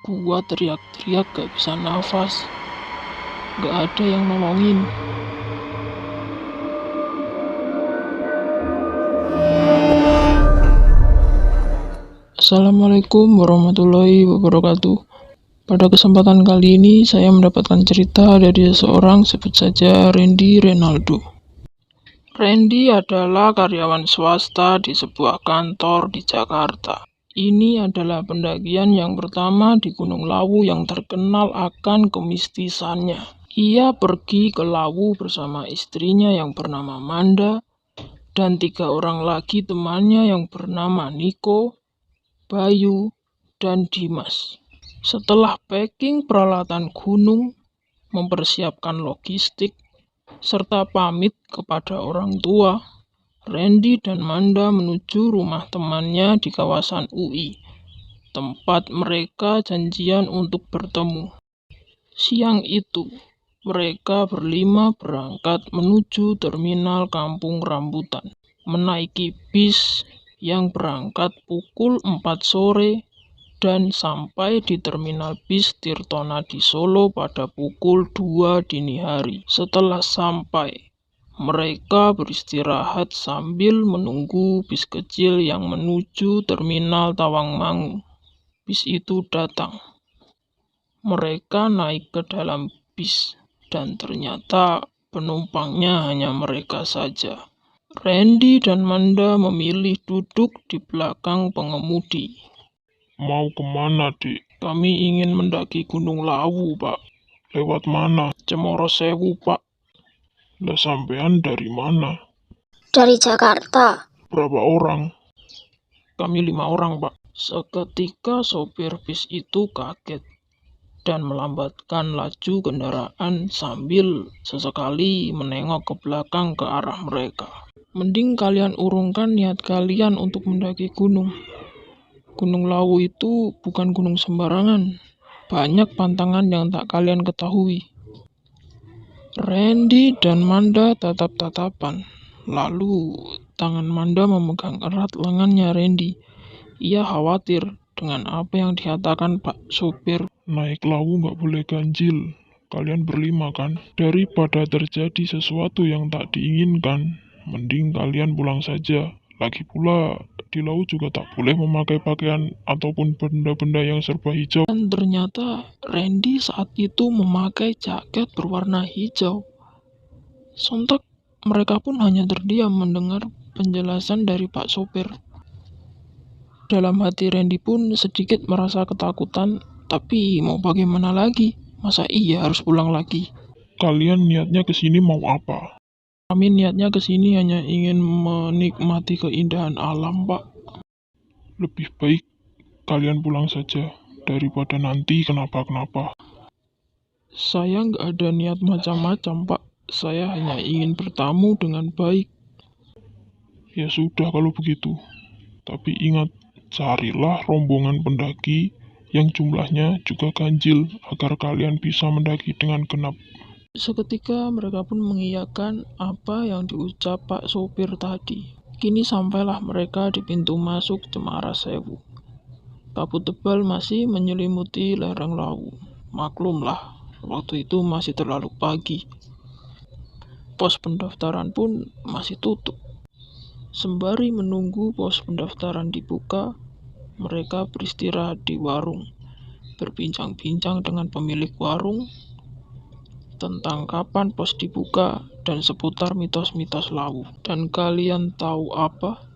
Gua teriak-teriak gak bisa nafas. Gak ada yang nolongin. Assalamualaikum warahmatullahi wabarakatuh. Pada kesempatan kali ini saya mendapatkan cerita dari seseorang, sebut saja Randy Renaldo. Randy adalah karyawan swasta di sebuah kantor di Jakarta. Ini adalah pendakian yang pertama di Gunung Lawu yang terkenal akan kemistisannya. Ia pergi ke Lawu bersama istrinya yang bernama Manda dan 3 orang lagi temannya yang bernama Niko, Bayu, dan Dimas. Setelah packing peralatan gunung, mempersiapkan logistik, serta pamit kepada orang tua, Randy dan Manda menuju rumah temannya di kawasan UI, tempat mereka janjian untuk bertemu. Siang itu, mereka berlima berangkat menuju terminal Kampung Rambutan, menaiki bis yang berangkat pukul 4 sore dan sampai di terminal bis Tirtonadi Solo pada pukul 2 dini hari. Setelah sampai, mereka beristirahat sambil menunggu bis kecil yang menuju terminal Tawangmangu. Bis itu datang. Mereka naik ke dalam bis dan ternyata penumpangnya hanya mereka saja. Randy dan Manda memilih duduk di belakang pengemudi. Mau kemana, Dik? Kami ingin mendaki Gunung Lawu, Pak. Lewat mana? Cemoro Sewu, Pak. Lah sampean dari mana? Dari Jakarta. Berapa orang? Kami 5 orang, Pak. Seketika sopir bis itu kaget dan melambatkan laju kendaraan sambil sesekali menengok ke belakang ke arah mereka. Mending kalian urungkan niat kalian untuk mendaki gunung. Gunung Lawu itu bukan gunung sembarangan. Banyak pantangan yang tak kalian ketahui. Randy dan Manda tatap-tatapan. Lalu tangan Manda memegang erat lengannya Randy. Ia khawatir dengan apa yang dikatakan Pak sopir. Naik Lawu nggak boleh ganjil. Kalian berlima kan? Daripada terjadi sesuatu yang tak diinginkan, mending kalian pulang saja. Lagi pula, di Lawu juga tak boleh memakai pakaian ataupun benda-benda yang serba hijau. Dan ternyata Randy saat itu memakai jaket berwarna hijau. Sontak mereka pun hanya terdiam mendengar penjelasan dari Pak sopir. Dalam hati Randy pun sedikit merasa ketakutan, tapi mau bagaimana lagi? Masa iya harus pulang lagi? Kalian niatnya kesini mau apa? Kami niatnya kesini hanya ingin menikmati keindahan alam, Pak. Lebih baik kalian pulang saja daripada nanti kenapa-kenapa. Saya nggak ada niat macam-macam, Pak. Saya hanya ingin bertamu dengan baik. Ya sudah kalau begitu. Tapi ingat, carilah rombongan pendaki yang jumlahnya juga ganjil agar kalian bisa mendaki dengan genap. Seketika mereka pun mengiyakan apa yang diucap Pak sopir tadi. Kini sampailah mereka di pintu masuk Cemara Sewu. Kabut tebal masih menyelimuti lereng Lawu. Maklumlah, waktu itu masih terlalu pagi. Pos pendaftaran pun masih tutup. Sembari menunggu pos pendaftaran dibuka, mereka beristirahat di warung, berbincang-bincang dengan pemilik warung tentang kapan pos dibuka dan seputar mitos-mitos Lawu. Dan kalian tahu apa?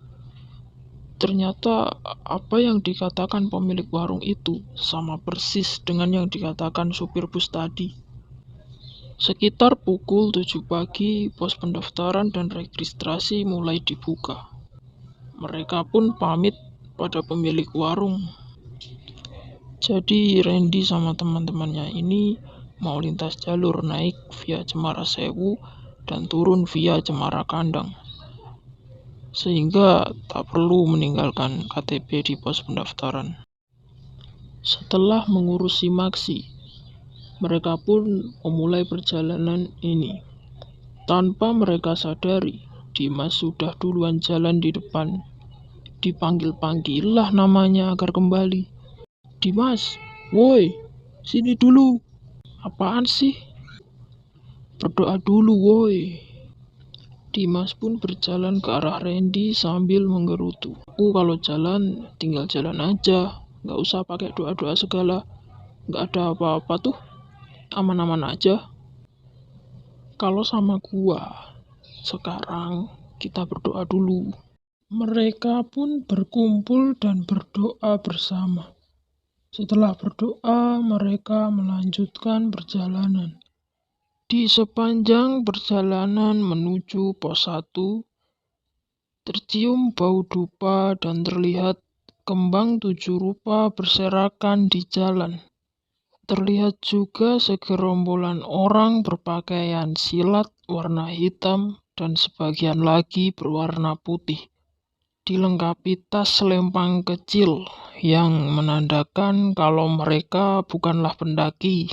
Ternyata apa yang dikatakan pemilik warung itu sama persis dengan yang dikatakan supir bus tadi. Sekitar pukul 7 pagi, pos pendaftaran dan registrasi mulai dibuka. Mereka pun pamit pada pemilik warung. Jadi Randy sama teman-temannya ini mau lintas jalur naik via Cemara Sewu dan turun via Cemara Kandang. Sehingga tak perlu meninggalkan KTP di pos pendaftaran. Setelah mengurus SIMAKSI, mereka pun memulai perjalanan ini. Tanpa mereka sadari, Dimas sudah duluan jalan di depan. Dipanggil-panggillah namanya agar kembali. Dimas, Woi, sini dulu. Apaan sih? Berdoa dulu, woi. Dimas pun berjalan ke arah Randy sambil menggerutu. Aku kalau jalan, tinggal jalan aja. Nggak usah pakai doa-doa segala. Nggak ada apa-apa tuh. Aman-aman aja. Kalau sama gua, sekarang kita berdoa dulu. Mereka pun berkumpul dan berdoa bersama. Setelah berdoa, mereka melanjutkan perjalanan. Di sepanjang perjalanan menuju pos 1, tercium bau dupa dan terlihat kembang 7 rupa berserakan di jalan. Terlihat juga segerombolan orang berpakaian silat warna hitam dan sebagian lagi berwarna putih. Dilengkapi tas selempang kecil yang menandakan kalau mereka bukanlah pendaki.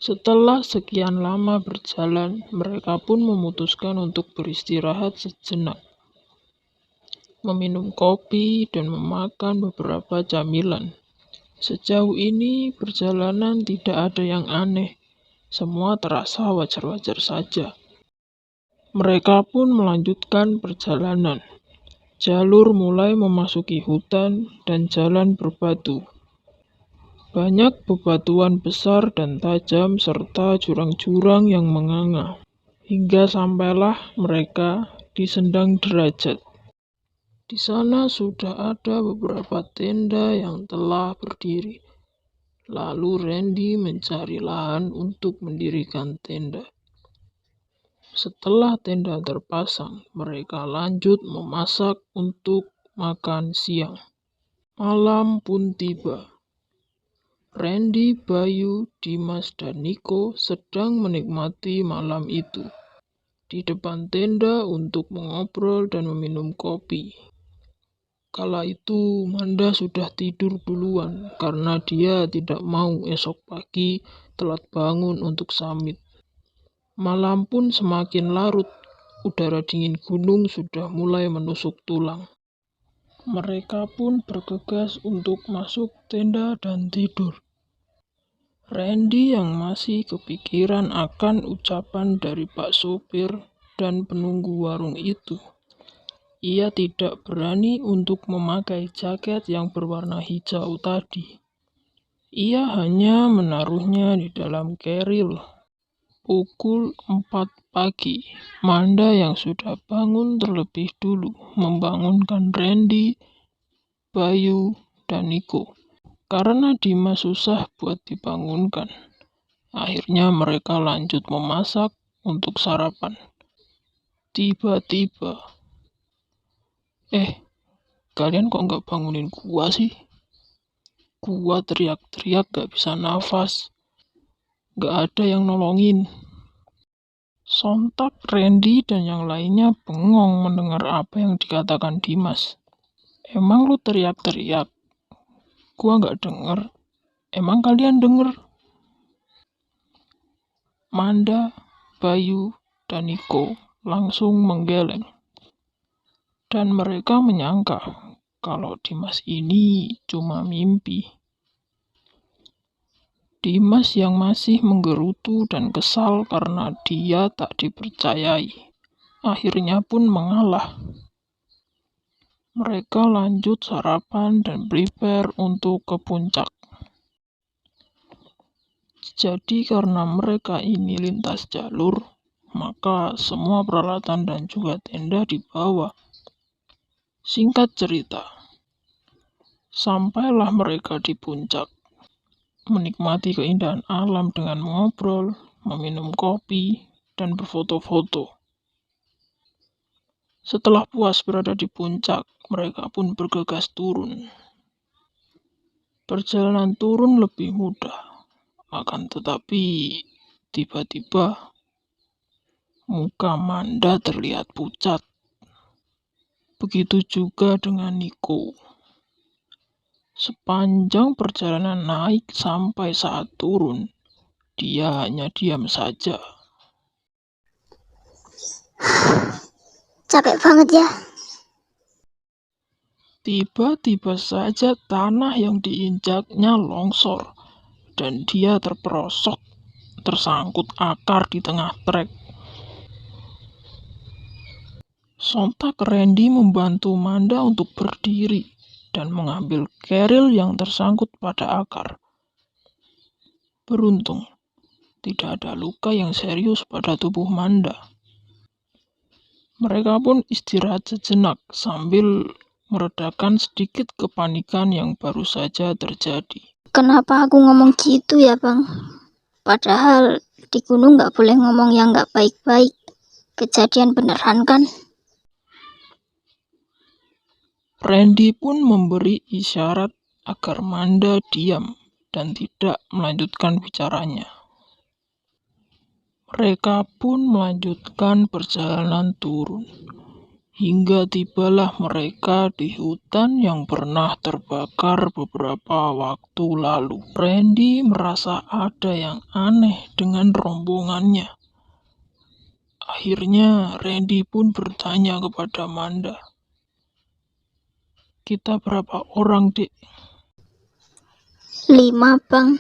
Setelah sekian lama berjalan, mereka pun memutuskan untuk beristirahat sejenak, meminum kopi dan memakan beberapa camilan. Sejauh ini perjalanan tidak ada yang aneh, semua terasa wajar-wajar saja. Mereka pun melanjutkan perjalanan. Jalur mulai memasuki hutan dan jalan berbatu. Banyak bebatuan besar dan tajam serta jurang-jurang yang menganga. Hingga sampailah mereka di Sendang Derajat. Di sana sudah ada beberapa tenda yang telah berdiri. Lalu Randy mencari lahan untuk mendirikan tenda. Setelah tenda terpasang, mereka lanjut memasak untuk makan siang. Malam pun tiba. Randy, Bayu, Dimas, dan Niko sedang menikmati malam itu di depan tenda untuk mengobrol dan meminum kopi. Kala itu Manda sudah tidur duluan karena dia tidak mau esok pagi telat bangun untuk summit. Malam pun semakin larut, udara dingin gunung sudah mulai menusuk tulang. Mereka pun bergegas untuk masuk tenda dan tidur. Randy yang masih kepikiran akan ucapan dari Pak Sopir dan penunggu warung itu. Ia tidak berani untuk memakai jaket yang berwarna hijau tadi. Ia hanya menaruhnya di dalam keril. Pukul 4 pagi, Manda yang sudah bangun terlebih dulu membangunkan Randy, Bayu, dan Niko. Karena Dimas susah buat dibangunkan, akhirnya mereka lanjut memasak untuk sarapan. Tiba-tiba, kalian kok nggak bangunin gua sih? Gua teriak-teriak gak bisa nafas. Gak ada yang nolongin. Sontak Randy dan yang lainnya bengong mendengar apa yang dikatakan Dimas. Emang lu teriak-teriak? Gua gak denger. Emang kalian denger? Manda, Bayu, dan Niko langsung menggeleng. Dan mereka menyangka kalau Dimas ini cuma mimpi. Dimas yang masih menggerutu dan kesal karena dia tak dipercayai, akhirnya pun mengalah. Mereka lanjut sarapan dan prepare untuk ke puncak. Jadi karena mereka ini lintas jalur, maka semua peralatan dan juga tenda dibawa. Singkat cerita, sampailah mereka di puncak. Menikmati keindahan alam dengan mengobrol, meminum kopi, dan berfoto-foto. Setelah puas berada di puncak, mereka pun bergegas turun. Perjalanan turun lebih mudah, akan tetapi tiba-tiba muka Manda terlihat pucat. Begitu juga dengan Niko. Sepanjang perjalanan naik sampai saat turun, dia hanya diam saja. Capek banget ya. Tiba-tiba saja tanah yang diinjaknya longsor dan dia terperosok, tersangkut akar di tengah trek. Sontak Randy membantu Manda untuk berdiri dan mengambil keril yang tersangkut pada akar. Beruntung, tidak ada luka yang serius pada tubuh Manda. Mereka pun istirahat sejenak sambil meredakan sedikit kepanikan yang baru saja terjadi. Kenapa aku ngomong gitu ya, Bang? Padahal di gunung nggak boleh ngomong yang nggak baik-baik. Kejadian beneran kan? Randy pun memberi isyarat agar Manda diam dan tidak melanjutkan bicaranya. Mereka pun melanjutkan perjalanan turun, hingga tibalah mereka di hutan yang pernah terbakar beberapa waktu lalu. Randy merasa ada yang aneh dengan rombongannya. Akhirnya Randy pun bertanya kepada Manda, "Kita berapa orang, Dek?" 5, Bang.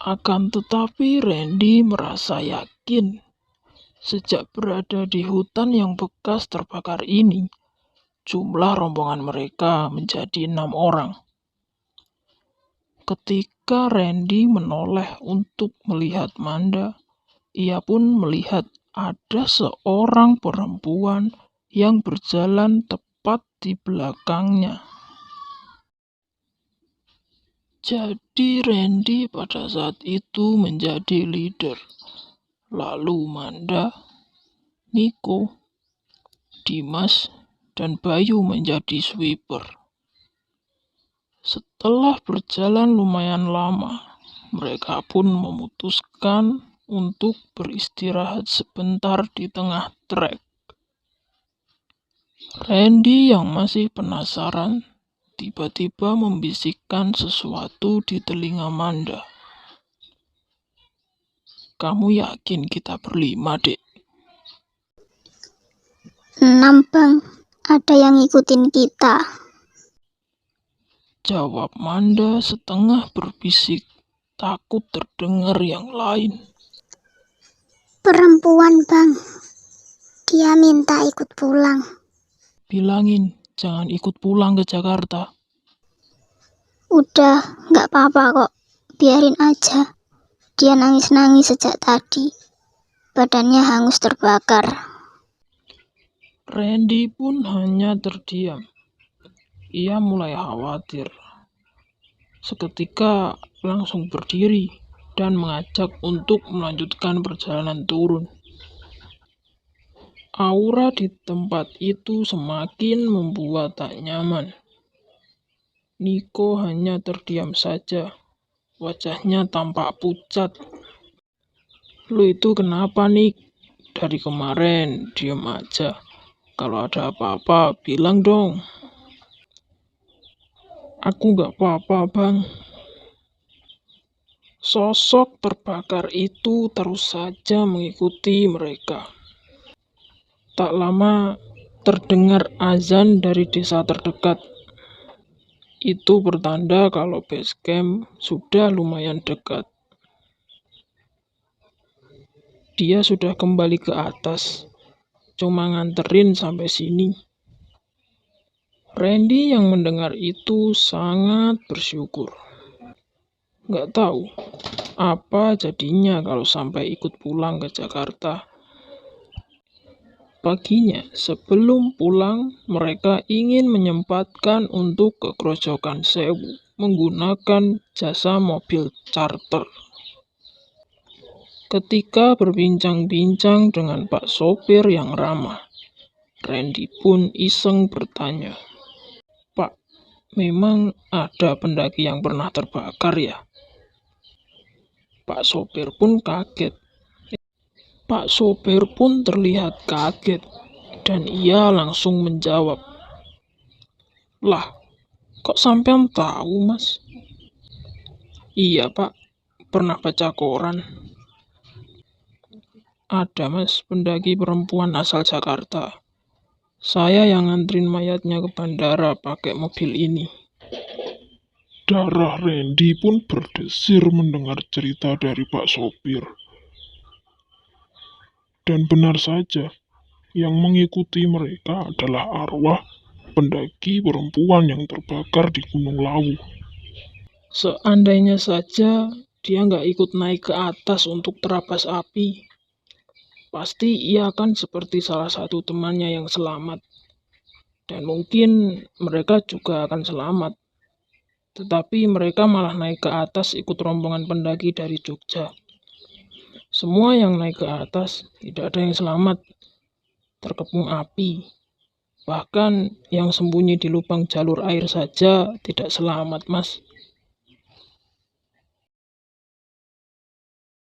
Akan tetapi Randy merasa yakin sejak berada di hutan yang bekas terbakar ini, jumlah rombongan mereka menjadi 6 orang. Ketika Randy menoleh untuk melihat Manda, ia pun melihat ada seorang perempuan yang berjalan tepat di belakangnya. Jadi Randy pada saat itu menjadi leader. Lalu Manda, Nico, Dimas, dan Bayu menjadi sweeper. Setelah berjalan lumayan lama, mereka pun memutuskan untuk beristirahat sebentar di tengah trek. Randy yang masih penasaran tiba-tiba membisikkan sesuatu di telinga Manda. "Kamu yakin kita berlima, Dek?" 6, Bang. Ada yang ngikutin kita. Jawab Manda setengah berbisik, takut terdengar yang lain. Perempuan, Bang. Dia minta ikut pulang. Bilangin, jangan ikut pulang ke Jakarta. Udah, nggak apa-apa kok. Biarin aja. Dia nangis-nangis sejak tadi. Badannya hangus terbakar. Randy pun hanya terdiam. Ia mulai khawatir. Seketika langsung berdiri dan mengajak untuk melanjutkan perjalanan turun. Aura di tempat itu semakin membuat tak nyaman. Nico hanya terdiam saja. Wajahnya tampak pucat. "Lu itu kenapa, Nick? Dari kemarin diem aja. Kalau ada apa-apa bilang dong." "Aku nggak apa-apa, Bang." Sosok terbakar itu terus saja mengikuti mereka. Tak lama terdengar azan dari desa terdekat. Itu bertanda kalau base camp sudah lumayan dekat. Dia sudah kembali ke atas, cuma nganterin sampai sini. Randy yang mendengar itu sangat bersyukur. Nggak tahu apa jadinya kalau sampai ikut pulang ke Jakarta. Paginya, sebelum pulang, mereka ingin menyempatkan untuk ke Grojogan Sewu menggunakan jasa mobil charter. Ketika berbincang-bincang dengan Pak Sopir yang ramah, Randy pun iseng bertanya, "Pak, memang ada pendaki yang pernah terbakar ya?" Pak Sopir pun kaget. Pak Sopir pun terlihat kaget dan ia langsung menjawab, "Lah, kok sampean tahu, Mas?" "Iya, Pak, pernah baca koran. Ada, Mas, pendaki perempuan asal Jakarta. Saya yang nganterin mayatnya ke bandara pakai mobil ini." Darah Randy pun berdesir mendengar cerita dari Pak Sopir. Dan benar saja, yang mengikuti mereka adalah arwah pendaki perempuan yang terbakar di Gunung Lawu. Seandainya saja dia nggak ikut naik ke atas untuk terapas api, pasti ia akan seperti salah satu temannya yang selamat. Dan mungkin mereka juga akan selamat. Tetapi mereka malah naik ke atas ikut rombongan pendaki dari Jogja. Semua yang naik ke atas tidak ada yang selamat, terkepung api. Bahkan yang sembunyi di lubang jalur air saja tidak selamat, Mas.